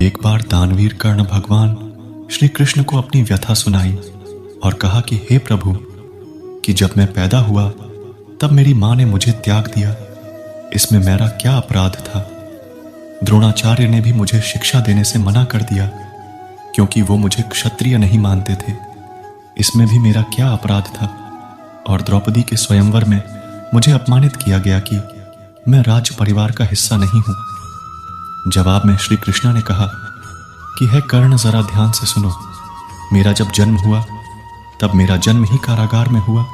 एक बार दानवीर कर्ण भगवान श्री कृष्ण को अपनी व्यथा सुनाई और कहा कि हे प्रभु, कि जब मैं पैदा हुआ तब मेरी मां ने मुझे त्याग दिया, इसमें मेरा क्या अपराध था। द्रोणाचार्य ने भी मुझे शिक्षा देने से मना कर दिया क्योंकि वो मुझे क्षत्रिय नहीं मानते थे, इसमें भी मेरा क्या अपराध था। और द्रौपदी के स्वयंवर में मुझे अपमानित किया गया कि मैं राज परिवार का हिस्सा नहीं हूं। जवाब में श्री कृष्ण ने कहा कि हे कर्ण, जरा ध्यान से सुनो। मेरा जब जन्म हुआ तब मेरा जन्म ही कारागार में हुआ।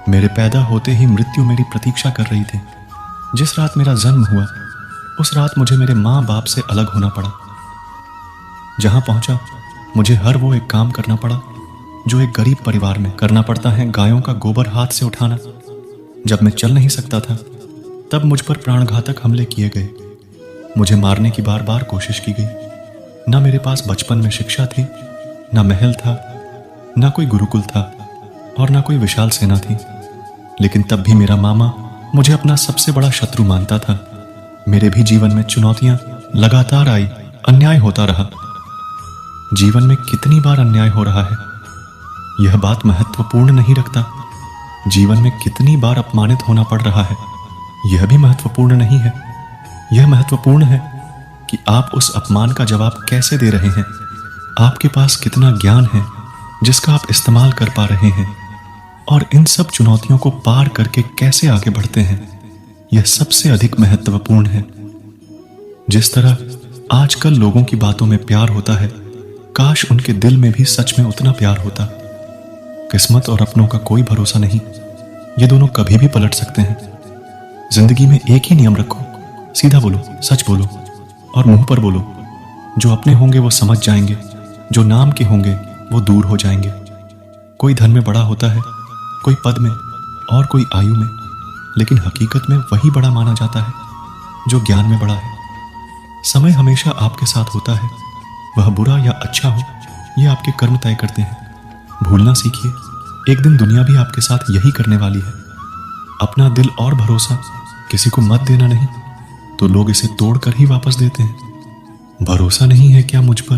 मेरे पैदा होते ही मृत्यु मेरी प्रतीक्षा कर रही थी। जिस रात मेरा जन्म हुआ उस रात मुझे मेरे माँ बाप से अलग होना पड़ा। जहां पहुंचा मुझे हर वो एक काम करना पड़ा जो एक गरीब परिवार में करना पड़ता है, गायों का गोबर हाथ से उठाना। जब मैं चल नहीं सकता था तब मुझ पर प्राणघातक हमले किए गए। मुझे मारने की बार बार कोशिश की गई। ना मेरे पास बचपन में शिक्षा थी, ना महल था, ना कोई गुरुकुल था और ना कोई विशाल सेना थी। लेकिन तब भी मेरा मामा मुझे अपना सबसे बड़ा शत्रु मानता था। मेरे भी जीवन में चुनौतियां लगातार आई, अन्याय होता रहा। जीवन में कितनी बार अन्याय हो रहा है यह बात महत्वपूर्ण नहीं रखता। जीवन में कितनी बार अपमानित होना पड़ रहा है यह भी महत्वपूर्ण नहीं है। यह महत्वपूर्ण है कि आप उस अपमान का जवाब कैसे दे रहे हैं। आपके पास कितना ज्ञान है जिसका आप इस्तेमाल कर पा रहे हैं, और इन सब चुनौतियों को पार करके कैसे आगे बढ़ते हैं, यह सबसे अधिक महत्वपूर्ण है। जिस तरह आजकल लोगों की बातों में प्यार होता है, काश उनके दिल में भी सच में उतना प्यार होता। किस्मत और अपनों का कोई भरोसा नहीं, ये दोनों कभी भी पलट सकते हैं। जिंदगी में एक ही नियम रखो, सीधा बोलो, सच बोलो और मुंह पर बोलो। जो अपने होंगे वो समझ जाएंगे, जो नाम के होंगे वो दूर हो जाएंगे। कोई धन में बड़ा होता है, कोई पद में और कोई आयु में, लेकिन हकीकत में वही बड़ा माना जाता है जो ज्ञान में बड़ा है। समय हमेशा आपके साथ होता है, वह बुरा या अच्छा हो यह आपके कर्म तय करते हैं। भूलना सीखिए, एक दिन दुनिया भी आपके साथ यही करने वाली है। अपना दिल और भरोसा किसी को मत देना, नहीं तो लोग इसे तोड़कर ही वापस देते हैं। भरोसा नहीं है क्या मुझ पर,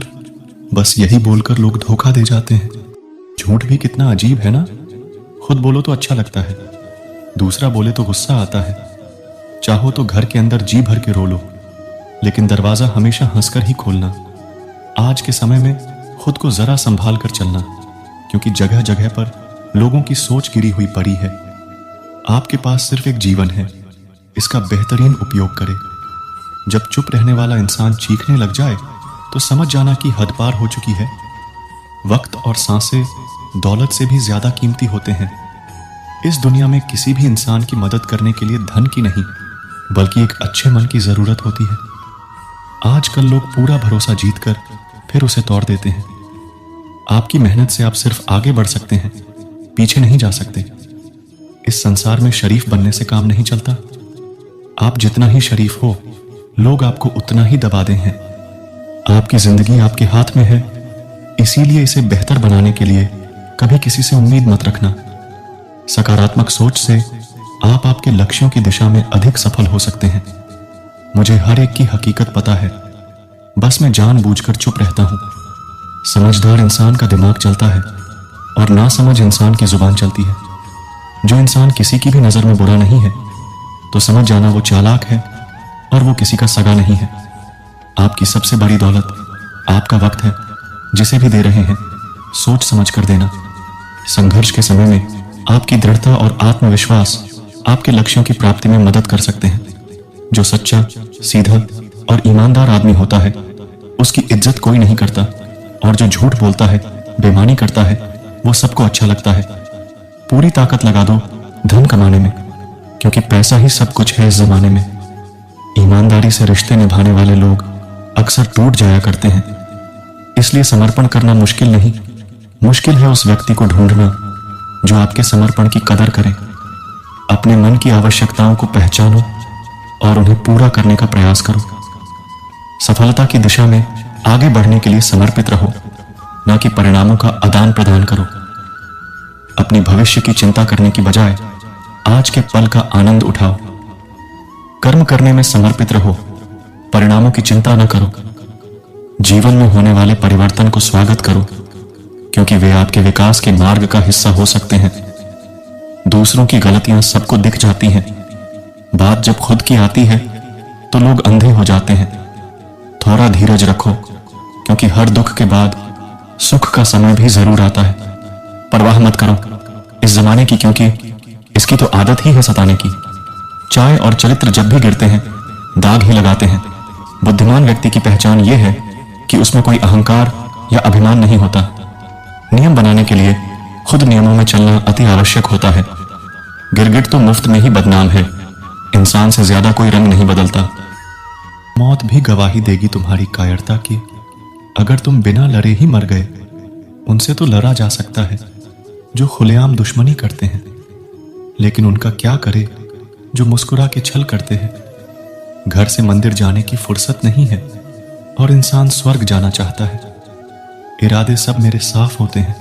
बस यही बोलकर लोग धोखा दे जाते हैं। झूठ भी कितना अजीब है ना। खुद बोलो तो अच्छा लगता है, दूसरा बोले तो गुस्सा आता है। चाहो तो घर के अंदर जी भर के रो लो, लेकिन दरवाजा हमेशा हंसकर ही खोलना। आज के समय में खुद को जरा संभाल कर चलना, क्योंकि जगह जगह पर लोगों की सोच गिरी हुई पड़ी है। आपके पास सिर्फ एक जीवन है, इसका बेहतरीन उपयोग करें। जब चुप रहने वाला इंसान चीखने लग जाए तो समझ जाना कि हद पार हो चुकी है। वक्त और सांसें दौलत से भी ज्यादा कीमती होते हैं। इस दुनिया में किसी भी इंसान की मदद करने के लिए धन की नहीं, बल्कि एक अच्छे मन की जरूरत होती है। आजकल लोग पूरा भरोसा जीतकर फिर उसे तोड़ देते हैं। आपकी मेहनत से आप सिर्फ आगे बढ़ सकते हैं, पीछे नहीं जा सकते। इस संसार में शरीफ बनने से काम नहीं चलता। आप जितना ही शरीफ हो, लोग आपको उतना ही दबा दे हैं। आपकी जिंदगी आपके हाथ में है, इसीलिए इसे बेहतर बनाने के लिए कभी किसी से उम्मीद मत रखना। सकारात्मक सोच से आप आपके लक्ष्यों की दिशा में अधिक सफल हो सकते हैं। मुझे हर एक की हकीकत पता है, बस मैं जानबूझकर चुप रहता हूं। समझदार इंसान का दिमाग चलता है और नासमझ इंसान की जुबान चलती है। जो इंसान किसी की भी नजर में बुरा नहीं है तो समझ जाना वो चालाक है और वो किसी का सगा नहीं है। आपकी सबसे बड़ी दौलत आपका वक्त है, जिसे भी दे रहे हैं सोच समझ कर देना। संघर्ष के समय में आपकी दृढ़ता और आत्मविश्वास आपके लक्ष्यों की प्राप्ति में मदद कर सकते हैं। जो सच्चा, सीधा और ईमानदार आदमी होता है उसकी इज्जत कोई नहीं करता, और जो झूठ बोलता है, बेईमानी करता है, वो सबको अच्छा लगता है। पूरी ताकत लगा दो धन कमाने में, क्योंकि पैसा ही सब कुछ है इस जमाने में। ईमानदारी से रिश्ते निभाने वाले लोग अक्सर टूट जाया करते हैं। इसलिए समर्पण करना मुश्किल नहीं, मुश्किल है उस व्यक्ति को ढूंढना जो आपके समर्पण की कदर करे। अपने मन की आवश्यकताओं को पहचानो और उन्हें पूरा करने का प्रयास करो। सफलता की दिशा में आगे बढ़ने के लिए समर्पित रहो, न कि परिणामों का आदान प्रदान करो। अपनी भविष्य की चिंता करने की बजाय आज के पल का आनंद उठाओ। कर्म करने में समर्पित रहो, परिणामों की चिंता न करो। जीवन में होने वाले परिवर्तन को स्वागत करो, क्योंकि वे आपके विकास के मार्ग का हिस्सा हो सकते हैं। दूसरों की गलतियां सबको दिख जाती हैं, बात जब खुद की आती है तो लोग अंधे हो जाते हैं। थोड़ा धीरज रखो, क्योंकि हर दुख के बाद सुख का समय भी जरूर आता है। परवाह मत करो इस जमाने की, क्योंकि इसकी तो आदत ही है सताने की। चाय और चरित्र जब भी गिरते हैं दाग ही लगाते हैं। बुद्धिमान व्यक्ति की पहचान यह है कि उसमें कोई अहंकार या अभिमान नहीं होता। नियम बनाने के लिए खुद नियमों में चलना अति आवश्यक होता है। गिरगिट तो मुफ्त में ही बदनाम है, इंसान से ज्यादा कोई रंग नहीं बदलता। मौत भी गवाही देगी तुम्हारी कायरता की। अगर तुम बिना लड़े ही मर गए, उनसे तो लड़ा जा सकता है जो खुलेआम दुश्मनी करते हैं, लेकिन उनका क्या करे जो मुस्कुरा के छल करते हैं। घर से मंदिर जाने की फुर्सत नहीं है और इंसान स्वर्ग जाना चाहता है। इरादे सब मेरे साफ होते हैं,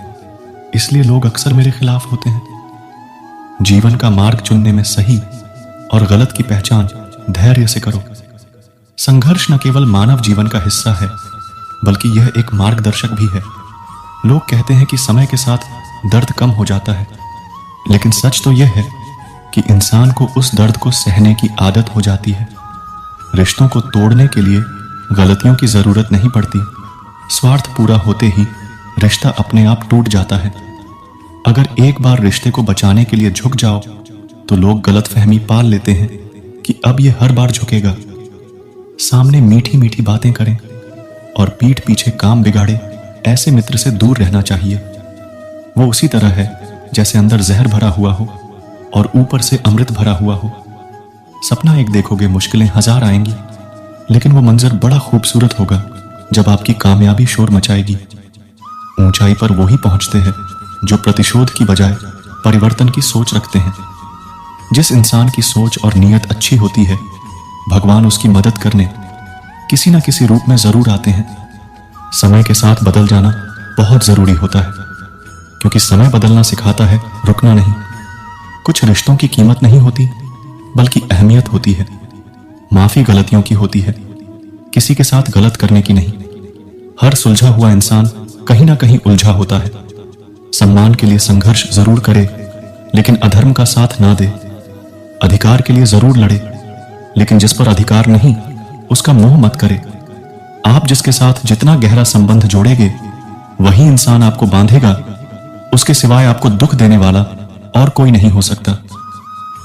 इसलिए लोग अक्सर मेरे खिलाफ होते हैं। जीवन का मार्ग चुनने में सही और गलत की पहचान धैर्य से करो। संघर्ष न केवल मानव जीवन का हिस्सा है, बल्कि यह एक मार्गदर्शक भी है। लोग कहते हैं कि समय के साथ दर्द कम हो जाता है, लेकिन सच तो यह है कि इंसान को उस दर्द को सहने की आदत हो जाती है। रिश्तों को तोड़ने के लिए गलतियों की जरूरत नहीं पड़ती। स्वार्थ पूरा होते ही रिश्ता अपने आप टूट जाता है। अगर एक बार रिश्ते को बचाने के लिए झुक जाओ तो लोग गलतफहमी पाल लेते हैं कि अब यह हर बार झुकेगा। सामने मीठी मीठी बातें करें और पीठ पीछे काम बिगाड़े ऐसे मित्र से दूर रहना चाहिए। वो उसी तरह है जैसे अंदर जहर भरा हुआ हो और ऊपर से अमृत भरा हुआ हो। सपना एक देखोगे, मुश्किलें हजार आएंगी, लेकिन वो मंजर बड़ा खूबसूरत होगा जब आपकी कामयाबी शोर मचाएगी। ऊंचाई पर वो ही पहुंचते हैं जो प्रतिशोध की बजाय परिवर्तन की सोच रखते हैं। जिस इंसान की सोच और नीयत अच्छी होती है, भगवान उसकी मदद करने किसी न किसी रूप में जरूर आते हैं। समय के साथ बदल जाना बहुत जरूरी होता है, क्योंकि समय बदलना सिखाता है रुकना नहीं। कुछ रिश्तों की कीमत नहीं होती, बल्कि अहमियत होती है। माफी गलतियों की होती है, किसी के साथ गलत करने की नहीं। हर सुलझा हुआ इंसान कहीं ना कहीं उलझा होता है। सम्मान के लिए संघर्ष जरूर करे, लेकिन अधर्म का साथ ना दे। अधिकार के लिए जरूर लड़े, लेकिन जिस पर अधिकार नहीं उसका मोह मत करे। आप जिसके साथ जितना गहरा संबंध जोड़ेंगे, वही इंसान आपको बांधेगा। उसके सिवाय आपको दुख देने वाला और कोई नहीं हो सकता।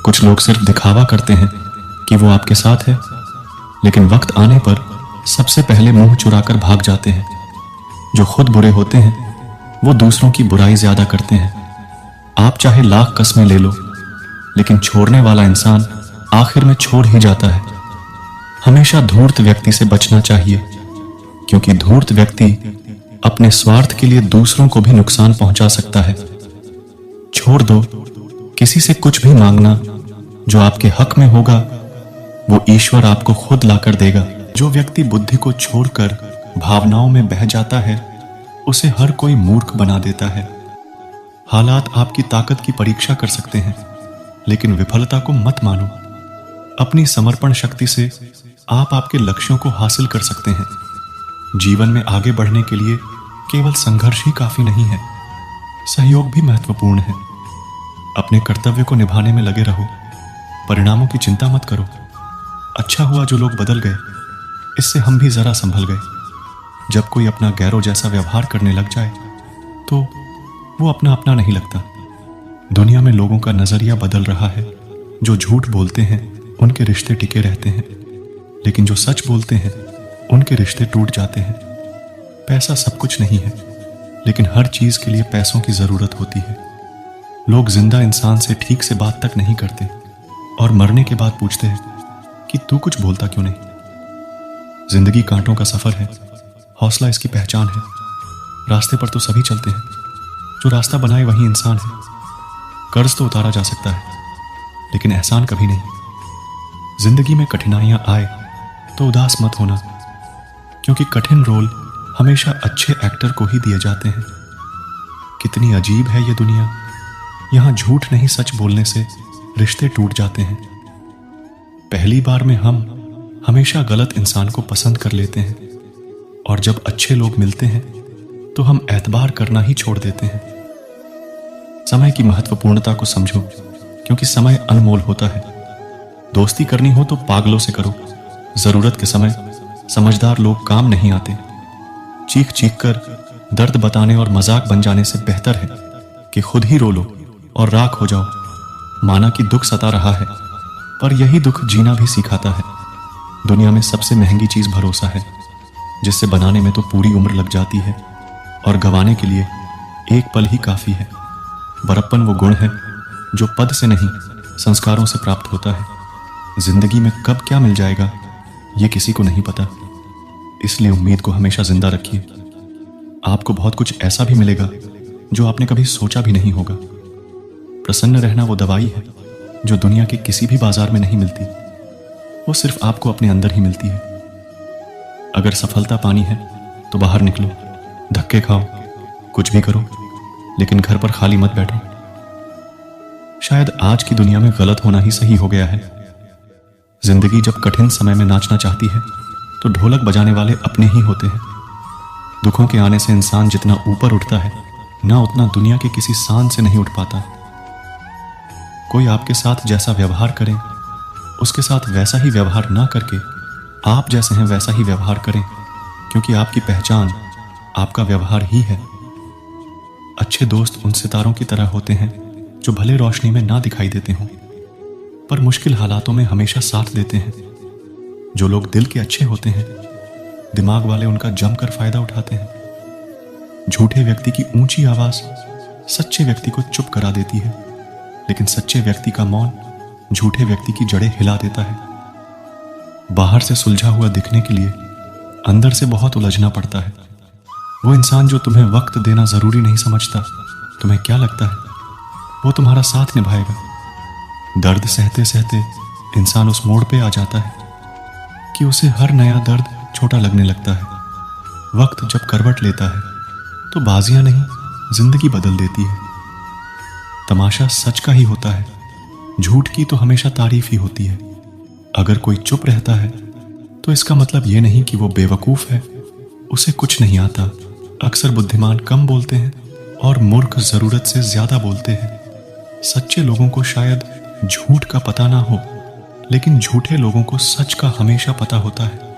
कुछ लोग सिर्फ दिखावा करते हैं कि वो आपके साथ है, लेकिन वक्त आने पर सबसे पहले मुंह चुराकर भाग जाते हैं। जो खुद बुरे होते हैं वो दूसरों की बुराई ज्यादा करते हैं। आप चाहे लाख कस्में ले लो, लेकिन छोड़ने वाला इंसान आखिर में छोड़ ही जाता है। हमेशा धूर्त व्यक्ति से बचना चाहिए, क्योंकि धूर्त व्यक्ति अपने स्वार्थ के लिए दूसरों को भी नुकसान पहुंचा सकता है। छोड़ दो किसी से कुछ भी मांगना। जो आपके हक में होगा वो ईश्वर आपको खुद लाकर देगा। जो व्यक्ति बुद्धि को छोड़कर भावनाओं में बह जाता है, उसे हर कोई मूर्ख बना देता है। हालात आपकी ताकत की परीक्षा कर सकते हैं, लेकिन विफलता को मत मानो। अपनी समर्पण शक्ति से आप आपके लक्ष्यों को हासिल कर सकते हैं। जीवन में आगे बढ़ने के लिए केवल संघर्ष ही काफी नहीं है, सहयोग भी महत्वपूर्ण है। अपने कर्तव्य को निभाने में लगे रहो, परिणामों की चिंता मत करो। अच्छा हुआ जो लोग बदल गए, इससे हम भी जरा संभल गए। जब कोई अपना गैरों जैसा व्यवहार करने लग जाए तो वो अपना अपना नहीं लगता। दुनिया में लोगों का नजरिया बदल रहा है। जो झूठ बोलते हैं उनके रिश्ते टिके रहते हैं, लेकिन जो सच बोलते हैं उनके रिश्ते टूट जाते हैं। पैसा सब कुछ नहीं है, लेकिन हर चीज के लिए पैसों की जरूरत होती है। लोग जिंदा इंसान से ठीक से बात तक नहीं करते और मरने के बाद पूछते हैं कि तू कुछ बोलता क्यों नहीं। जिंदगी कांटों का सफर है, हौसला इसकी पहचान है। रास्ते पर तो सभी चलते हैं, जो रास्ता बनाए वही इंसान है। कर्ज तो उतारा जा सकता है, लेकिन एहसान कभी नहीं। जिंदगी में कठिनाइयां आए तो उदास मत होना, क्योंकि कठिन रोल हमेशा अच्छे एक्टर को ही दिए जाते हैं। कितनी अजीब है ये दुनिया, यहां झूठ नहीं सच बोलने से रिश्ते टूट जाते हैं। पहली बार में हम हमेशा गलत इंसान को पसंद कर लेते हैं, और जब अच्छे लोग मिलते हैं तो हम एतबार करना ही छोड़ देते हैं। समय की महत्वपूर्णता को समझो, क्योंकि समय अनमोल होता है। दोस्ती करनी हो तो पागलों से करो। जरूरत के समय समझदार लोग काम नहीं आते। चीख चीख कर दर्द बताने और मजाक बन जाने से बेहतर है कि खुद ही रो लो और राख हो जाओ। माना कि दुख सता रहा है, पर यही दुख जीना भी सिखाता है। दुनिया में सबसे महंगी चीज भरोसा है, जिससे बनाने में तो पूरी उम्र लग जाती है और गंवाने के लिए एक पल ही काफी है। बड़प्पन वो गुण है जो पद से नहीं, संस्कारों से प्राप्त होता है। जिंदगी में कब क्या मिल जाएगा ये किसी को नहीं पता, इसलिए उम्मीद को हमेशा जिंदा रखिए। आपको बहुत कुछ ऐसा भी मिलेगा जो आपने कभी सोचा भी नहीं होगा। प्रसन्न रहना वो दवाई है जो दुनिया के किसी भी बाजार में नहीं मिलती। वो सिर्फ आपको अपने अंदर ही मिलती है। अगर सफलता पानी है तो बाहर निकलो, धक्के खाओ, कुछ भी करो, लेकिन घर पर खाली मत बैठो। शायद आज की दुनिया में गलत होना ही सही हो गया है। जिंदगी जब कठिन समय में नाचना चाहती है तो ढोलक बजाने वाले अपने ही होते हैं। दुखों के आने से इंसान जितना ऊपर उठता है, ना उतना दुनिया के किसी शान से नहीं उठ पाता। कोई आपके साथ जैसा व्यवहार करे, उसके साथ वैसा ही व्यवहार ना करके आप जैसे हैं वैसा ही व्यवहार करें, क्योंकि आपकी पहचान आपका व्यवहार ही है। अच्छे दोस्त उन सितारों की तरह होते हैं जो भले रोशनी में ना दिखाई देते हों, पर मुश्किल हालातों में हमेशा साथ देते हैं। जो लोग दिल के अच्छे होते हैं, दिमाग वाले उनका जमकर फायदा उठाते हैं। झूठे व्यक्ति की ऊंची आवाज सच्चे व्यक्ति को चुप करा देती है, लेकिन सच्चे व्यक्ति का मौन झूठे व्यक्ति की जड़ें हिला देता है। बाहर से सुलझा हुआ दिखने के लिए अंदर से बहुत उलझना पड़ता है। वो इंसान जो तुम्हें वक्त देना जरूरी नहीं समझता, तुम्हें क्या लगता है वो तुम्हारा साथ निभाएगा? दर्द सहते सहते इंसान उस मोड़ पे आ जाता है कि उसे हर नया दर्द छोटा लगने लगता है। वक्त जब करवट लेता है तो बाजियां नहीं, जिंदगी बदल देती है। तमाशा सच का ही होता है, झूठ की तो हमेशा तारीफ ही होती है। अगर कोई चुप रहता है तो इसका मतलब ये नहीं कि वो बेवकूफ है, उसे कुछ नहीं आता। अक्सर बुद्धिमान कम बोलते हैं और मूर्ख जरूरत से ज्यादा बोलते हैं। सच्चे लोगों को शायद झूठ का पता ना हो, लेकिन झूठे लोगों को सच का हमेशा पता होता है।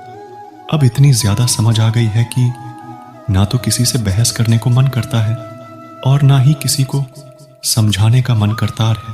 अब इतनी ज्यादा समझ आ गई है कि ना तो किसी से बहस करने को मन करता है और ना ही किसी को समझाने का मन करता है।